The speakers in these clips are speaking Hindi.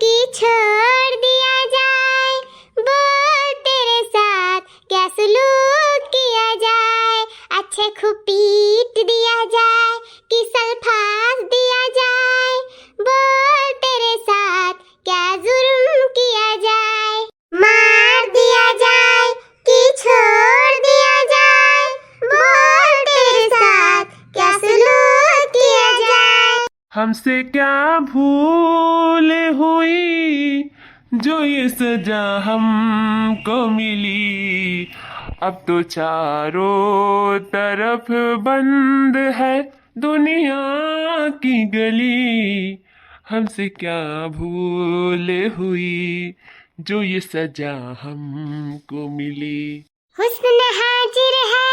कि छोड़ दिया जाए, बोल तेरे साथ क्या सुलूक किया जाए, अच्छे खूब पीट दिया जाए कि सल्फास दिया जाए, बोल तेरे साथ क्या जुर्म किया जाए, मार दिया जाए कि छोड़ दिया जाए, बोल तेरे साथ क्या सुलूक किया जाए। हमसे क्या भूल हुई जो ये सजा हमको मिली, अब तो चारों तरफ बंद है दुनिया की गली। हमसे क्या भूल हुई जो ये सजा हमको मिली। हुस्न हाजिर है,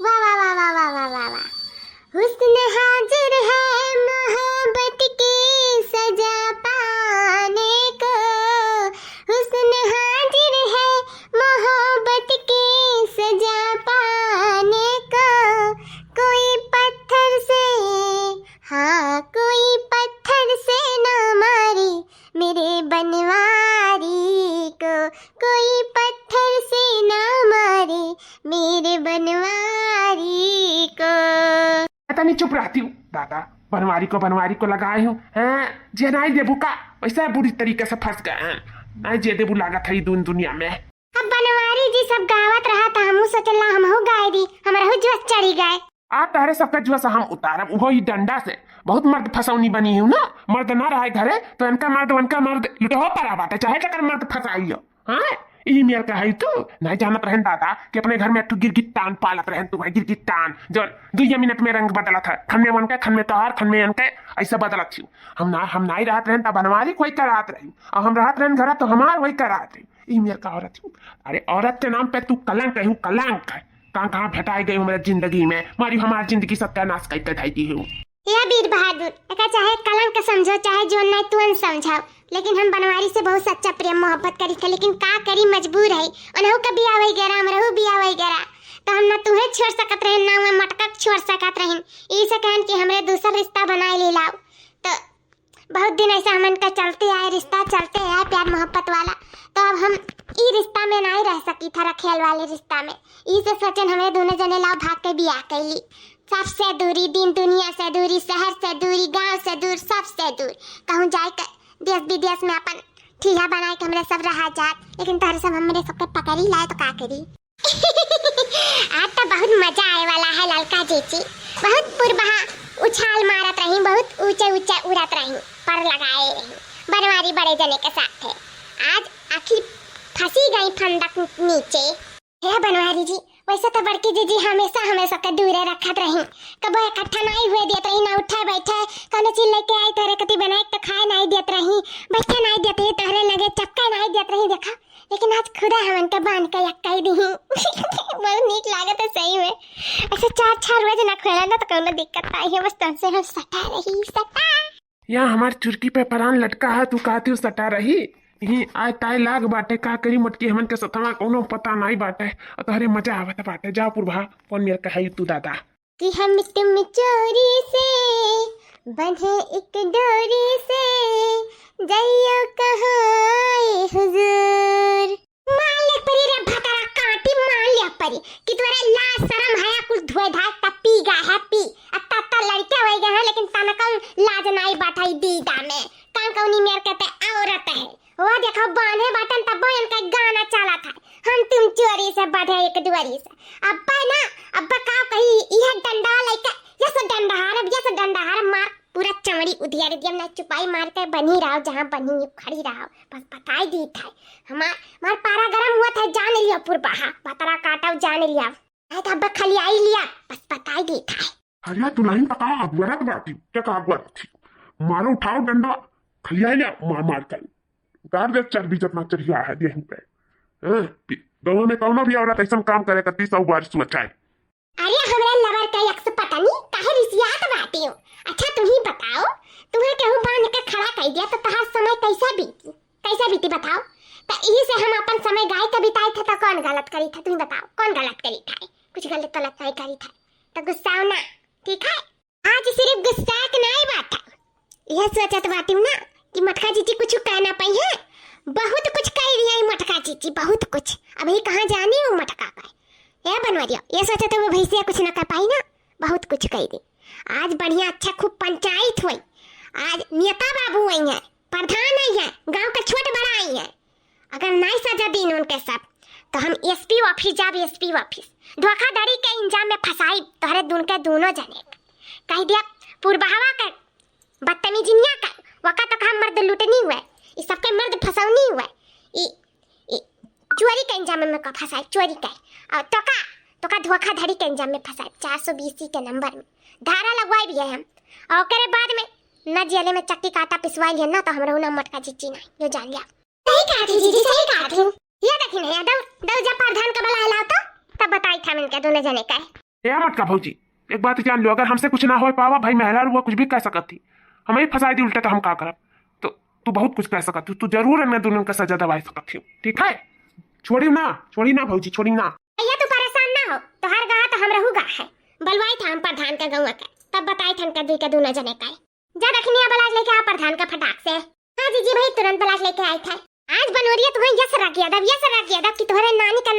वाह वाह वाह वाह वाह वाह वाह वाह। हुस्न हाजिर है मोहब्बत की सजा पाने को, हुस्न हाजिर है मोहब्बत की सजा पाने को, कोई पत्थर से, हाँ कोई पत्थर से न मारे मेरे बनवारी को, कोई पत्थर से न मारे मेरे बनवारी को। पता नहीं चुप रहती हूँ दादा, बनवारी को लगाए हूँ हैं जे नहीं देबू का वैसा बुरी तरीके से फंस गए हैं, नहीं जे देबू लागत है दुनिया में। अब बनवारी जी सब गावत रहा था, हमहू सोचला हमहू गाय दी, हमारा हो जोश चढ़ी गए। आप तारे सबका जो हम उतारब वो ही डंडा से, बहुत मर्द फसौनी बनी हूँ ना, मर्द ना रहे घरे तो इनका मर्द लुटहो पड़ा बाटे, चाहे कर मर्द फसाई हो। हाँ यही मेरे का है तू नहीं जानत रहन दादा कि अपने घर में एक गिरगिट्टान पालत रहन तू, गिरगिट्टान जो 2 मिनट में रंग बदला था, खन में मन के खन में तोहार खन में अनके ऐसा बदलत थी। हम नहीं रहत रहन तब बनवारी कोई करात रही, और हम रहत रहन घर तो हमार वही करात रही। ई मेरे का औरत हूँ, अरे औरत के नाम पे तू कलंक है, कलंक है। कहाँ भेटाई गई हूँ मेरे जिंदगी में, मारी हमारी जिंदगी सत्यानाश करके धाई हूँ। या वीर बहादुर एका चाहे कलंक समझो चाहे जो नहीं तुअन समझाओ, लेकिन हम बनवारी से बहुत सच्चा प्रेम मोहब्बत करी थे, लेकिन का करी मजबूर है, उन्हों का बिया वही गरा हमरहू बिया वही गरा, तो हम ना तुम्हें छोड़ सकत रहन ना मैं मटका छोड़ सकत रहन, इसे कहन कि हमरे दूसरा रिश्ता बनाए ले लाओ। तो बहुत दिन ऐसा हमन का चलते आए, रिश्ता चलते आए प्यार मोहब्बत वाला, तो अब हम ई रिश्ता में नहीं रह सकी था, रखेल वाले रिश्ता में। इसे सोचन हमें दोनों जने लाओ भाग के बियाह कैली, सबसे दूरी, दिन दुनिया से दूरी, शहर से दूरी, गांव से दूर, सबसे दूर, कहूँ जाए कर देश विदेश में अपन ठीहा बनाए के हमरे सब रहा जात, लेकिन तारे सब हमरे सबके पकड़ी लाए तो का करी। आज तो बहुत मजा आए वाला है ललका जीची, बहुत पुरबहा उछाल मारत रही, बहुत ऊंचे ऊंचे उड़त रही, पर लगाए रही बनवारी बड़े जने के साथ है। आज आखिर फंसी गई फंदक नीचे। हे बनवारी जी वैसे तो बड़की जीजी हमेशा हमें सबके दूरे रखत रही, कबो इकट्ठा नहीं हुए देत रही, ना उठे बैठे कौन चीज लेके आई तोरे कति बनाए तो खाए नहीं देत रही, बैठे नहीं देत रही, तोहरे लगे चपका नहीं देत रही, देखा लेकिन आज खुदा हमन के बांध के यक्काई दी। बहुत नीक लागत है सही में, ऐसे 4-4 रोज ना खोला ना तो कोनो दिक्कत नहीं है, बस तुमसे हम सटा रही सटा। यहाँ हमारी चुरकी पे परान लटका है, तू कहती हूँ सटा रही, यही आय ताय लाग बाटे, का करी मटकी हमन के सतमा कोनो पता नहीं बाटे, और तोहरे मजा आवत बाटे। जा पुरभा कौन मेरे का है तू दादा कि हम तुम चोरी से बंधे एक डोरी से, जाइयो कहाँ हुजूर। मालिक परी रे भतरा काटी मालिक परी कि तोरे लाज शरम है कुछ धोए धाय तपी गा हैप्पी अत्ता अत्ता लड़के होई गए हैं, लेकिन तनका लाज नहीं बाठाई दीदा में कां कौनी मेर कहते औरत है वो देखो बांधे बटन तब इनका गाना चला था, हम तुम चोरी से बढ़े एक दुआरी से। अब्बा ना अब्बा का कही यह डंडा लेके जैसे डंडा हार मार पूरा चमड़ी उधिया दिया ना, चुपाई मार के बनी रहो जहाँ बनी खड़ी रहो, बस बताई दी था मार पारा गरम हुआ था, जान लिया पुरबहा पतरा काटा जान लिया है तो अब्बा खाली आई लिया, बस बताई दी था। अरे तू नहीं पता अगवरत बाटी क्या का अगवरत थी, मारो उठाओ डंडा खलिया लिया मार कर गाड़ दे, चर्बी जितना चढ़िया है देह पे। गाँव में कौनो भी औरत ऐसा काम करे करती 100 बार सोचाए। अरे हमरा लवर का यक्स पता नहीं काहे रिसियात बाटी हो। अच्छा तुम ही बताओ, तुम्हें केहू बांध के खड़ा कर दिया तो तहार समय कैसा बीती बताओ। तो यही से हम अपन समय गाय का बिताए थे, तो कौन गलत करी था तुम बताओ, कौन गलत करी था? कुछ गलत तो नहीं करी था, तो गुस्सा ना ठीक है। आज सिर्फ गुस्सा के नहीं बात, यह सोचत बाटी ना कि मटका जीजी कुछ कहना पाई है। बहुत कुछ कह दिया मटका जीजी, बहुत कुछ। अभी कहाँ जानी हूँ मटका का ये बनवारिया, ये सोचा तो वो भैंसिया कुछ ना कर पाई ना, बहुत कुछ कह दी। आज बढ़िया अच्छा खूब पंचायत हुई। आज नेता बाबू आई है, प्रधान आई है, गांव का छोट बड़ा आई है। अगर नहीं सजा दी उनके साथ तो हम एसपी ऑफिस जाब, एसपी ऑफिस धोखाधड़ी के इंजाम में फंसाई तोहरे दोनों जने। कह दिया पूर्वाहवा कर, बदतमीजियां कर, वका तो हम मर्द लूटनी हुए, इस सबके मर्द फंसौनी हुए, चोरी के इंजाम में फंसाई, चोरी के और तो धोखाधड़ी के इंजाम में फंसाई 420 के नंबर में धारा लगवाई भी है हम। और ओकरे बाद में न जेले में चक्की काटा पिसवाई है ना, तो हमरा ना मटका जीजी नहीं, जो जान लिया। सही कहा थी जीजी, सही कहा थी। ये देखी नहीं दव जब प्रधान का बला हिलाओ तो तब बताई था इनके दोनों जने का। ये मटका भौजी एक बात जान लो, अगर हमसे कुछ ना हो पावा भाई महिला हुआ कुछ भी कह सकत थी, हमें ही फंसाई दी उल्टा तो हम का करब। तो तू बहुत कुछ कह सकत थी, तू जरूर है दोनों का सजा दवाई सकत थी, ठीक है? छोड़ी ना भौजी, छोड़ी ना। भैया तू परेशान ना हो, तो हर गाह तो हम रहूगा है। बलवाई था हम प्रधान का गाँव का, तब बताई था इनका दुई का दोनों जने का। जा रखनिया बलाज लेके आ प्रधान का फटाक से। हाँ जीजी भाई तुरंत बलाज लेके आए थे। आज बनोरिया तुम्हें यस रख यादव कि तुम्हारे नानी का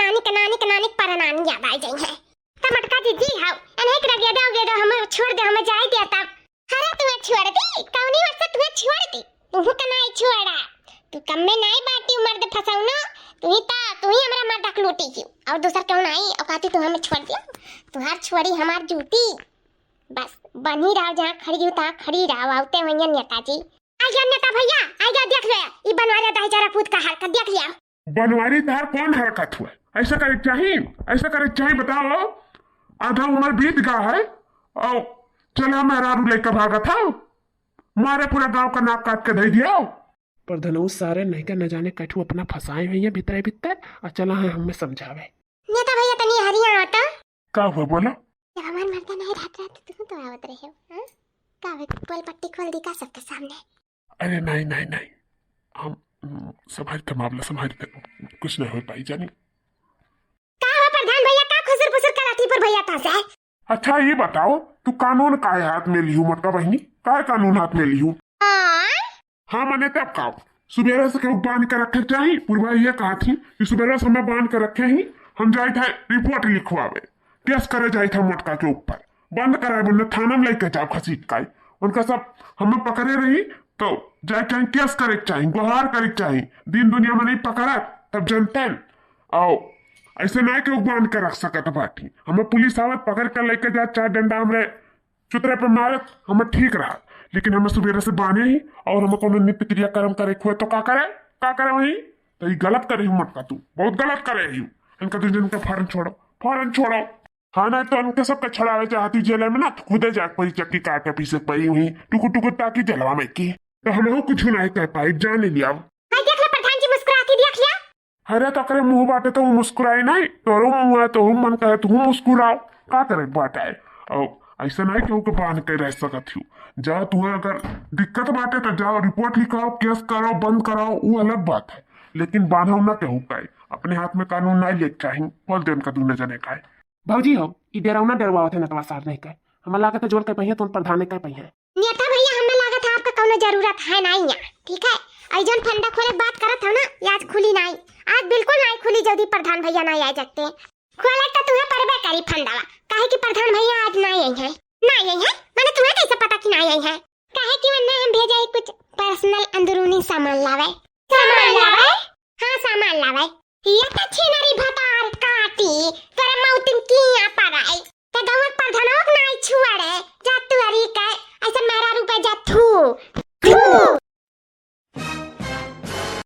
परनानी याद आ जाई है। तब मटका जीजी हाउ अनेक रख यादव हमें छोड़ दे, हमें जाए दिया तब। अरे तुम्हें छोड़ दी कौनी वर्ष तुम्हें छोड़ दी, तुहू का नहीं छोड़ा, तू कम में नहीं बाटी मर्द फसाउनो, तू ही हमरा मर्द लूटी की और दूसर क्यों नहीं औकाती तू हमें छोड़ दिया। तुम्हार छोड़ी हमार जूती, बस बनी रहो जहाँ खड़ी हो तहाँ खड़ी रहो। आवते होइए नेताजी। आइया नेता भैया, आइया देख ले ई बनवारी दाई जरा पूत का हरकत देख लिया। बनवारी दार कौन हरकत हुआ? ऐसा करे चाहिए बताओ। आधा उम्र बीत गया है और चला मेहरारू लेकर भागा था, मारे पूरा गांव का नाक काट के दे दिया। पर धनु सारे नहीं का न जाने कैठू अपना फंसाए हुए हैं भीतर और चला है हमें समझावे। नेता भैया तनी हरिया आता का हुआ बोलो? जब हमार मर्दा नहीं रहता तो तुम तो आवत रहे हो, हां का वे पोल पट्टी खोल दी का सबके सामने। अरे नहीं हम संभाल के मामला संभाल के कुछ नहीं हो पाई जानी। का हो प्रधान भैया का खुसर फुसर कराती पर भैया था से। अच्छा ये बताओ तू कानून काय हाथ में लियू मटका बहनी, काय कानून हाथ में लियू? हाँ मैंने तब कहा सुबेरा से क्यों बांध कर रखे चाहिए। पूर्वा ये कहा थी कि सुबेरा से हमें बांध कर रखे ही हम जाए थे रिपोर्ट लिखवावे, केस करे जाए था मटका के ऊपर, बंद कराए बोले थाना में लेके जाओ खसीट का। उनका सब हमें पकड़े रही तो जाए चाहिए केस करे चाहिए, गुहार करे चाहिए। दिन दुनिया में नहीं पकड़ा तब जनते और ऐसे नहीं क्यों बांध कर रख सकता बाटी। हमें पुलिस आवत पकड़ कर लेके जाए, चार डंडा हमारे चुतरे पर मारत हमें ठीक रहा, लेकिन हमें सुबेरे से बांधे ही और हमें कोनो नित्य क्रिया कर्म करे हुए तो का करे वही तो ये गलत करे हूँ मटका, तू बहुत गलत करे हूँ। इनका दूसरे का फौरन छोड़ो। हाँ नहीं तो उनके सबके छड़ावे चाहती जेल में ना तो खुदे जाके पड़ी चक्की काटे पीछे पड़ी हुई टुकुर ताकि जलवा में की तो हमें कुछ नहीं कह पाई, जान लिया। प्रधान जी मुस्कुरा के देख लिया। अरे तो करे मुंह बाटे तो मुस्कुराई नहीं, तोरो मुंह है तो मन कहे तो मुस्कुराओ, का करे बात है। और ऐसा नहीं क्यों बांध के रह सकत हूँ। जाओ तुम्हें अगर दिक्कत बाटे तो जाओ रिपोर्ट लिखाओ, केस कराओ, बंद कराओ, वो अलग बात है, लेकिन बांधो ना कहूँ का अपने हाथ में कानून नहीं ले चाहिए। बोल दे उनका दूने जने का भाजी हो ई डरावना डरवावत है नटवा सार नहीं कहे हमें लागत है जोर के पहिया तो प्रधान के पहिया। नेता भैया हमें लागत है आपका कोनो जरूरत है नहीं यहाँ, ठीक है? ऐजन फंडा खोले बात करत हो ना, आज खुली नहीं, आज बिल्कुल नहीं खुली जल्दी प्रधान भैया नहीं आ सकते। खोले तो तुम्हें परबे करी फंडावा, काहे कि प्रधान भैया आज नहीं आई है मैंने तुम्हें कैसे पता कि नहीं आई है? काहे कि मैंने हम भेजा है कुछ पर्सनल अंदरूनी सामान लावे। हाँ सामान लावे। ये तो छिनरी भतार काटी